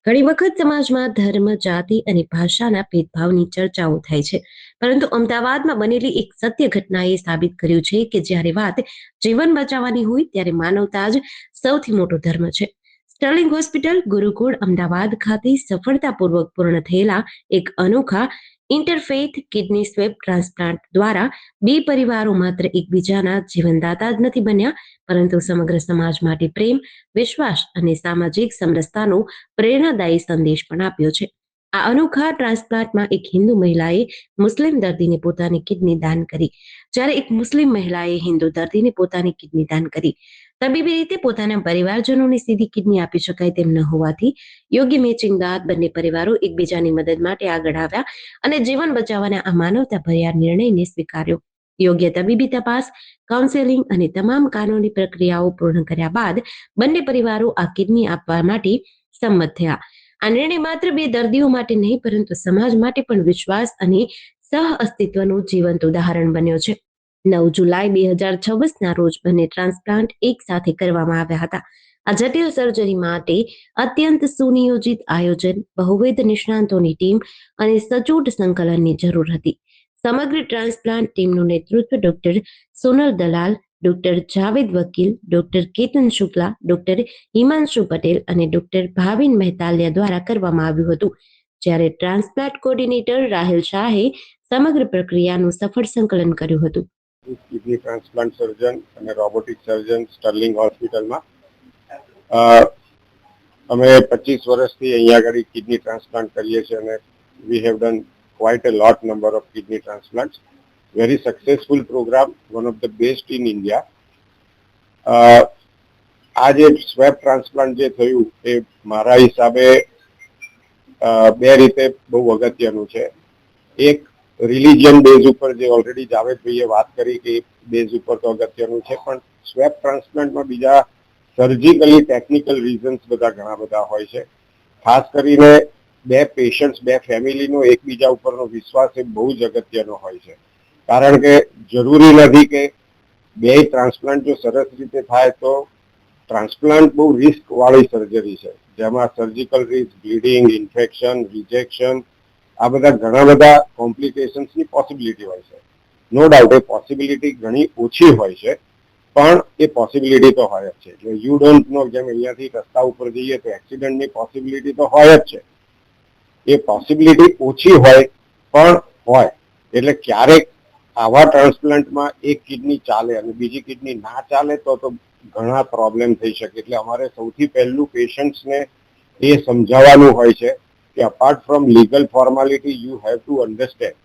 ઘણી વખત સમાજમાં ધર્મ, જાતિ અને ભાષાના ભેદભાવની ચર્ચાઓ થાય છે. પરંતુ અમદાવાદમાં બનેલી એક સત્ય ઘટનાએ સાબિત કર્યું છે કે જ્યારે વાત જીવન બચાવવાની હોય ત્યારે માનવતા જ સૌથી મોટો ધર્મ છે. સ્ટર્લિંગ હોસ્પિટલ, ગુરુકુળ, અમદાવાદ ખાતે સફળતાપૂર્વક પૂર્ણ થયેલા એક અનોખા ઇન્ટરફેથ કિડની સ્વેપ ટ્રાન્સપ્લાન્ટ દ્વારા બે પરિવારો માત્ર એકબીજાના જીવનદાતા જ નથી બન્યા, પરંતુ સમગ્ર સમાજ માટે પ્રેમ, વિશ્વાસ અને સામાજિક સમરસતાનો પ્રેરણાદાયી સંદેશ પણ આપ્યો છે. આ અનોખા ટ્રાન્સપ્લાન્ટમાં એક હિન્દુ મહિલાએ મુસ્લિમ દર્દીને પોતાની કિડની દાન કરી, જ્યારે એક મુસ્લિમ મહિલાએ હિન્દુ દર્દીને પોતાની કિડની દાન કરી. તબીબી રીતે પોતાના પરિવારજનોને સીધી કિડની આપી શકાય તેમ ન હોવાથી યોગ્ય મેચિંગ બાદ બંને પરિવારો એકબીજાની મદદ માટે આગળ આવ્યા અને જીવન બચાવવાના આ માનવતાભર્યા નિર્ણયને સ્વીકાર્યો. યોગ્ય તબીબી તપાસ, કાઉન્સેલિંગ અને તમામ કાનૂની પ્રક્રિયાઓ પૂર્ણ કર્યા બાદ બંને પરિવારો આ કિડની આપવા માટે સંમત થયા. આ નિર્ણય માત્ર બે દર્દીઓ માટે નહીં, પરંતુ સમાજ માટે પણ વિશ્વાસ અને સહ અસ્તિત્વનું જીવંત ઉદાહરણ બન્યો છે. 9 જુલાઈ 2026ના રોજ બંને ટ્રાન્સપ્લાન્ટ એક સાથે કરવામાં આવ્યા હતા. આ જટિલ સર્જરી માટે અત્યંત સુનિયોજિત આયોજન, બહુવિધ નિષ્ણાતોની ટીમ અને સચોટ સંકલનની જરૂર હતી. સમગ્ર ટ્રાન્સપ્લાન્ટ ટીમનું નેતૃત્વ ડોક્ટર સોનલ દલાલ, ડોક્ટર જાવેદ વકીલ, ડોક્ટર કેતન શુક્લા, ડોક્ટર હિમાંશુ પટેલ અને ડોક્ટર ભાવિન મહેતાલિયા દ્વારા કરવામાં આવ્યું હતું, જ્યારે ટ્રાન્સપ્લાન્ટ કોર્ડિનેટર રાહેલ શાહે સમગ્ર પ્રક્રિયાનું સફળ સંકલન કર્યું હતું. કિડની ટ્રાન્સપ્લાન્ટ સર્જન અને રોબોટિક સર્જન સ્ટર્લિંગ હોસ્પિટલમાં અમે 25 વર્ષથી અહીંયા આગળ કિડની ટ્રાન્સપ્લાન્ટ કરીએ છીએ અને we have done quite a lot number of kidney transplants. Very successful program, one of the best in India. આ જે સ્વેપ ટ્રાન્સપ્લાન્ટ જે થયું એ મારા હિસાબે બે રીતે બહુ અગત્યનું છે. એક રિલિજિયન બેઝ ઉપર જે ઓલરેડી જાવેદભાઈએ વાત કરી કે બેઝ ઉપર તો અગત્યનું છે, પણ સ્વેપ ટ્રાન્સપ્લાન્ટમાં બીજા સર્જિકલી ટેકનિકલ રીઝન્સ બધા ઘણા બધા હોય છે. ખાસ કરીને બે પેશન્ટ્સ, બે ફેમિલીનો એકબીજા ઉપરનો વિશ્વાસ એ બહુ જ અગત્યનો હોય છે. કારણ કે જરૂરી નથી કે બે ટ્રાન્સપ્લાન્ટ જો સરસ રીતે થાય તો ટ્રાન્સપ્લાન્ટ બહુ રિસ્ક વાળી સર્જરી છે, જેમાં surgical risk, bleeding, infection, rejection, આ બધા ઘણા બધા કોમ્પ્લિકેશન્સની પોસિબિલિટી હોય છે. નો ડાઉટ એ પોસિબિલિટી ઘણી ઓછી હોય છે, પણ એ પોસિબિલિટી તો હોય જ છે. એટલે યુ ડોન્ટ નો, જેમ અહીંયાથી રસ્તા ઉપર જઈએ તો એક્સિડન્ટની પોસિબિલિટી તો હોય જ છે. એ પોસિબિલિટી ઓછી હોય પણ હોય. એટલે ક્યારેક આવા ટ્રાન્સપ્લાન્ટમાં એક કિડની ચાલે અને બીજી કિડની ના ચાલે તો ઘણા પ્રોબ્લેમ થઈ શકે. એટલે અમારે સૌથી પહેલું પેશન્ટ્સને એ સમજાવવાનું હોય છે કે apart from legal formality you have to understand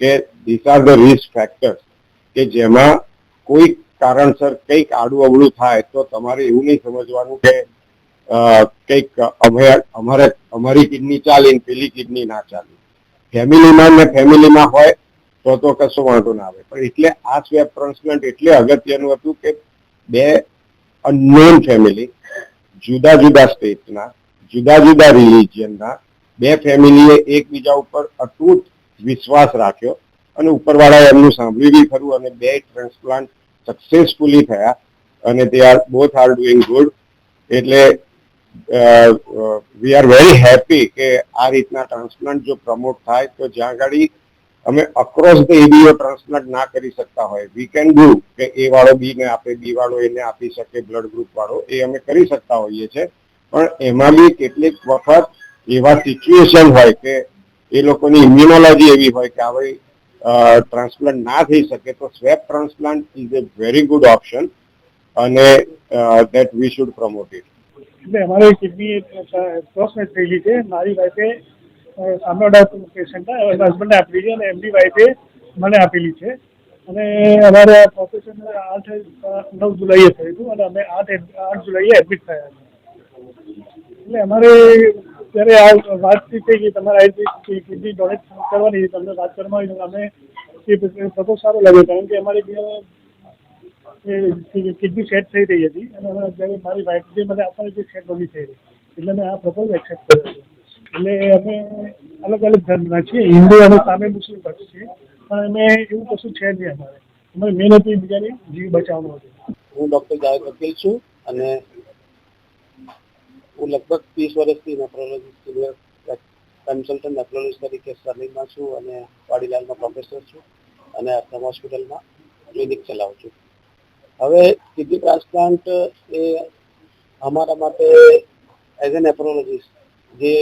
કે this are the risk factors, કે જેમાં કોઈ કારણસર કંઈક આડું અવળું થાય તો તમારે એવું નહીં સમજવાનું કે કંઈક અમારી કિડની ચાલી પેલી કિડની ના ચાલી. ફેમિલીમાં હોય તો કશો વાંધો ના આવે. પણ એટલે આ સ્વેપ ટ્રાન્સપ્લાન્ટ એટલે અગત્યનું હતું કે બે અનનોન ફેમિલી, જુદા જુદા સ્ટેટના, જુદા જુદા રિલિજિયનના બે ફેમિલીએ એકબીજા ઉપર અતૂટ વિશ્વાસ રાખ્યો અને ઉપરવાળાએ એમનું સાંભળ્યું બી ખરું અને બે ટ્રાન્સપ્લાન્ટ સક્સેસફુલી થયા અને they are both are doing good. એટલે વી આર વેરી હેપી કે આ રીતના ટ્રાન્સપ્લાન્ટ જો પ્રમોટ થાય તો જ્યાં આગળ અમે અક્રોસ ધ એબીઓ ટ્રાન્સપ્લાન્ટ ના કરી શકતા હોય, વી કેન ડુ કે એ વાળો બી ને આપે, બી વાળો એને આપી શકે, બ્લડ ગ્રુપ વાળો એ અમે કરી શકતા હોઈએ છીએ. પણ એમાં બી કેટલીક વખત એવા સિચ્યુએશન હોય કે એ લોકોની ઇમ્યુનોલોજી એવી હોય કે હવે ટ્રાન્સપ્લાન્ટ ના થઈ શકે, તો swap transplant is a very good option અને that we should promote it. એટલે અમારે કિડની ક્રોસમેચ થયેલી છે. મારી વાઈફે આમનો પેશન્ટ એના હસબન્ડને આપેલી છે અને એમની વાઈફે મને આપેલી છે. અને અમારે ઓપરેશન 9 જુલાઈએ થયું હતું અને અમે 8 જુલાઈએ એડમિટ થયા હતા. એટલે અમારે જ્યારે આ વાતચીત થઈ ગઈ તમારે આવી કિડની ડોનેટ કરવાની તમને વાત કરવામાં આવી, અમે એ પ્રપોઝ સારો લાગ્યો, કારણ કે અમારી કિડની સેટ થઈ રહી હતી અને જ્યારે મારી વાઈફ જે મને આપવાની જે સેટ બની થઈ રહી, એટલે મેં આ પ્રપોઝ એક્સેપ્ટ કર્યો. એટલે અમે અલગ અલગ ધર્મના છીએ, હિન્દુ અને સામે મુસ્લિમ પક્ષ છીએ, પણ અમે એવું કશું છે નહીં. અમારે મેન હતું બીજાની જીવ બચાવવાનું હતું. હું ડૉક્ટર જાવેદ વકીલ છું અને હું લગભગ 30 વર્ષથી નેફ્રોલોજી સિનિયર કન્સલ્ટન્ટ નેફ્રોલોજીસ્ટ તરીકે સર્લિંગમાં છું અને વાડીલાલમાં પ્રોફેસર છું અને અર્થમ હોસ્પિટલમાં ક્લિનિક ચલાવું છું. હવે કિડની ટ્રાન્સપ્લાન્ટ એ અમારા માટે એઝ એ નેફ્રોલોજીસ્ટ જે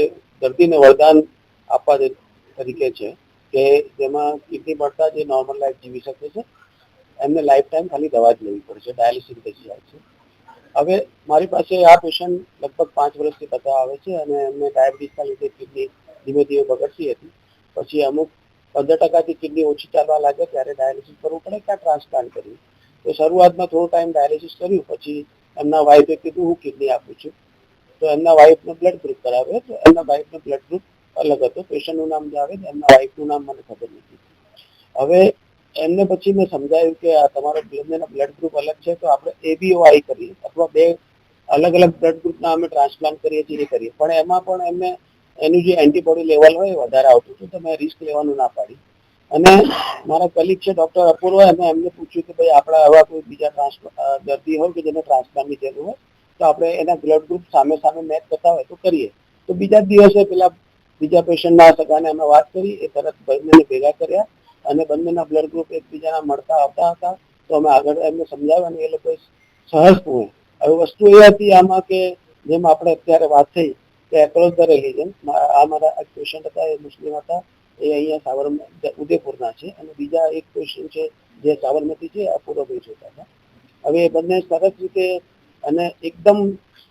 દર્દીને વરદાન આપવા તરીકે છે કે જેમાં કિડની મળતા જે નોર્મલ લાઈફ જીવી શકે છે, એમને લાઈફ ટાઈમ ખાલી દવા જ લેવી પડે છે, ડાયાલિસિસ થઈ જાય છે. હવે મારી પાસે આ પેશન્ટ લગભગ 5 વર્ષથી બતાવવા આવે છે અને એમને ડાયાબિટીસના લીધે કિડની ધીમે ધીમે બગડતી હતી. પછી અમુક 15% કિડની ઓછી ચાલવા લાગે ત્યારે ડાયાલિસિસ કરવું પડે કે ટ્રાન્સપ્લાન્ટ કરવું. તો શરૂઆતમાં થોડો ટાઈમ ડાયાલિસિસ કર્યું, પછી એમના વાઈફે કીધું હું કિડની આપું છું. તો એમના વાઈફનો બ્લડ ગ્રુપ કરાવ્યો, તો એમના વાઈફનો બ્લડ ગ્રુપ અલગ હતો. પેશન્ટનું નામ જે આવે એમના વાઈફનું નામ મને ખબર નથી. હવે એમને પછી મેં સમજાવ્યું કે આ તમારો બ્લડ ગ્રુપ અલગ છે, તો આપણે ABOI કરીએ અથવા 2 અલગ અલગ બ્લડ ગ્રુપના અમે ટ્રાન્સપ્લાન્ટ કરીએ છીએ એ કરીએ. પણ એમાં પણ એમને એનું જે એન્ટીબોડી લેવલ હોય વધારે આવતું હતું, તો મેં રિસ્ક લેવાનું ના પાડી. અને મારા કલીગ છે ડૉક્ટર અપૂર્વ, એમને પૂછ્યું કે ભાઈ આપણા આવા કોઈ બીજા દર્દી હોય કે જેને ટ્રાન્સપ્લાન્ટની જરૂર હોય તો આપણે એના બ્લડ ગ્રુપ સામે સામે મેચ કરતા હોય તો કરીએ. તો બીજા દિવસે પેલા બીજા પેશન્ટના સગાને અમે વાત કરી, એ તરત બંનેને ભેગા કર્યા અને બંનેના બ્લડ ગ્રુપ એકબીજાના મળતા આવતા હતા. તો અમે આગળ એમને સમજાવ્યા અને એ લોકોએ સહજપૂર્ણ. હવે વસ્તુ એ હતી આમાં કે જેમ આપણે અત્યારે વાત થઈ કે એક્રોસ ધ રિલિજન, આ મારા એક પેશન્ટ હતા, એ મુસ્લિમ હતા, એ અહીંયા ઉદયપુરના છે, અને બીજા એક પેશન્ટ છે જે સાબરમતી છે, અપૂર્વભાઈ જોતા હતા. હવે એ બંને સરસ રીતે અને એકદમ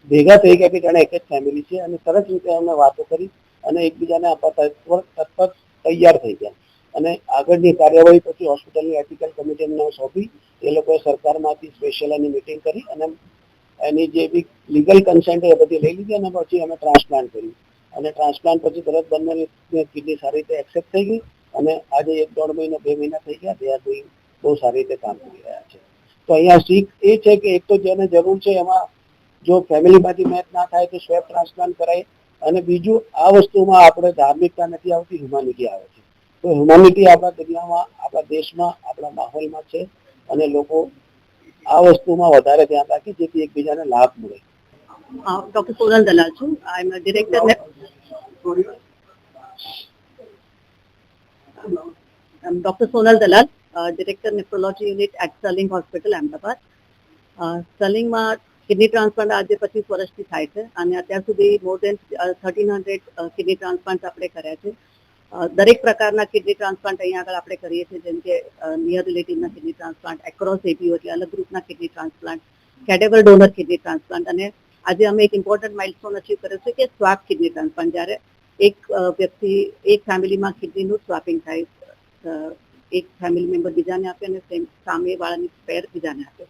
ભેગા થઈ ગયા કે જાણે એક જ ફેમિલી છે, અને સરસ રીતે અમે વાતો કરી અને એકબીજાને આપવા તત્પર તૈયાર થઈ ગયા. અને આગળની કાર્યવાહી પછી હોસ્પિટલની એથિકલ કમિટીને સોંપી, એ લોકોએ સરકારમાંથી સ્પેશિયલ એની મિટિંગ કરી અને એની જે બી લીગલ કન્સેન્ટ એ બધી લઈ લીધી અને પછી અમે ટ્રાન્સપ્લાન્ટ કર્યું. અને ટ્રાન્સપ્લાન્ટ પછી તરત બંને કિડની સારી રીતે એક્સેપ્ટ થઈ ગઈ અને આજે 1-1.5 મહિનો 2 મહિના થઈ ગયા, બે બહુ સારી રીતે કામ કરી રહ્યા છે. તો અહીંયા શીખ એ છે કે એક તો જેને જરૂર છે એમાં જો ફેમિલીમાંથી મેચ ના થાય તો સ્વેપ ટ્રાન્સપ્લાન્ટ કરાય, અને બીજું આ વસ્તુમાં આપણે ધાર્મિકતા નથી આવતી, હ્યુમાનિટી આવે છે. તો હ્યુમાનિટી આપણા દુનિયામાં, આપણા દેશમાં, આપણા માહોલમાં છે અને લોકો આ વસ્તુમાં વધારે ધ્યાન રાખે જેથી એકબીજાને લાભ મળે. Dr. Sonal Dalal છું. I am a director. I'm Dr. Sonal Dalal, Director Nephrology Unit at Sterling Hospital, Ahmedabad. સ્ટર્લિંગમાં કિડની ટ્રાન્સપ્લાન્ટ આજે 25 વર્ષથી થાય છે અને અત્યાર સુધી મોર દેન 1300 કિડની ટ્રાન્સપ્લાન્ટ આપણે કર્યા છે. દરેક પ્રકારના કિડની ટ્રાન્સપ્લાન્ટ અહીંયા આગળ આપણે કરીએ છીએ, જેમ કે નિયર રિલેટિવના કિડની ટ્રાન્સપ્લાન્ટ, એક્રોસ ABO એટલે અલગ ગ્રુપના kidney transplant, cadaver donor kidney transplant, અને આજે અમે એક ઇમ્પોર્ટન્ટ માઇલસ્ટોન અચીવ કર્યો છે કે સ્વાપ કિડની ટ્રાન્સપ્લાન્ટ, જ્યારે એક વ્યક્તિ એક ફેમિલીમાં કિડનીનું સ્વાપિંગ થાય, એક ફેમિલી મેમ્બર બીજાને આપે અને સામેવાળાની પેર બીજાને આપે.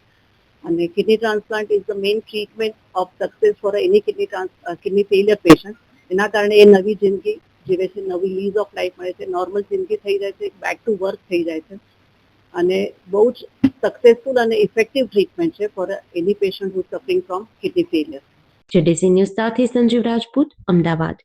અને kidney transplant is the main treatment of success for any kidney failure patient. એના કારણે એ નવી જિંદગી જીવે છે, નવી લીઝ ઓફ લાઈફ મળે છે, નોર્મલ જિંદગી થઈ જાય છે, બેક ટુ વર્ક થઈ જાય છે, અને બહુ જ સક્સેસફુલ અને ઇફેક્ટિવ ટ્રીટમેન્ટ છે for any patient who suffering from kidney failure. JDC news સાથે સંજીવ રાજપૂત, અમદાવાદ.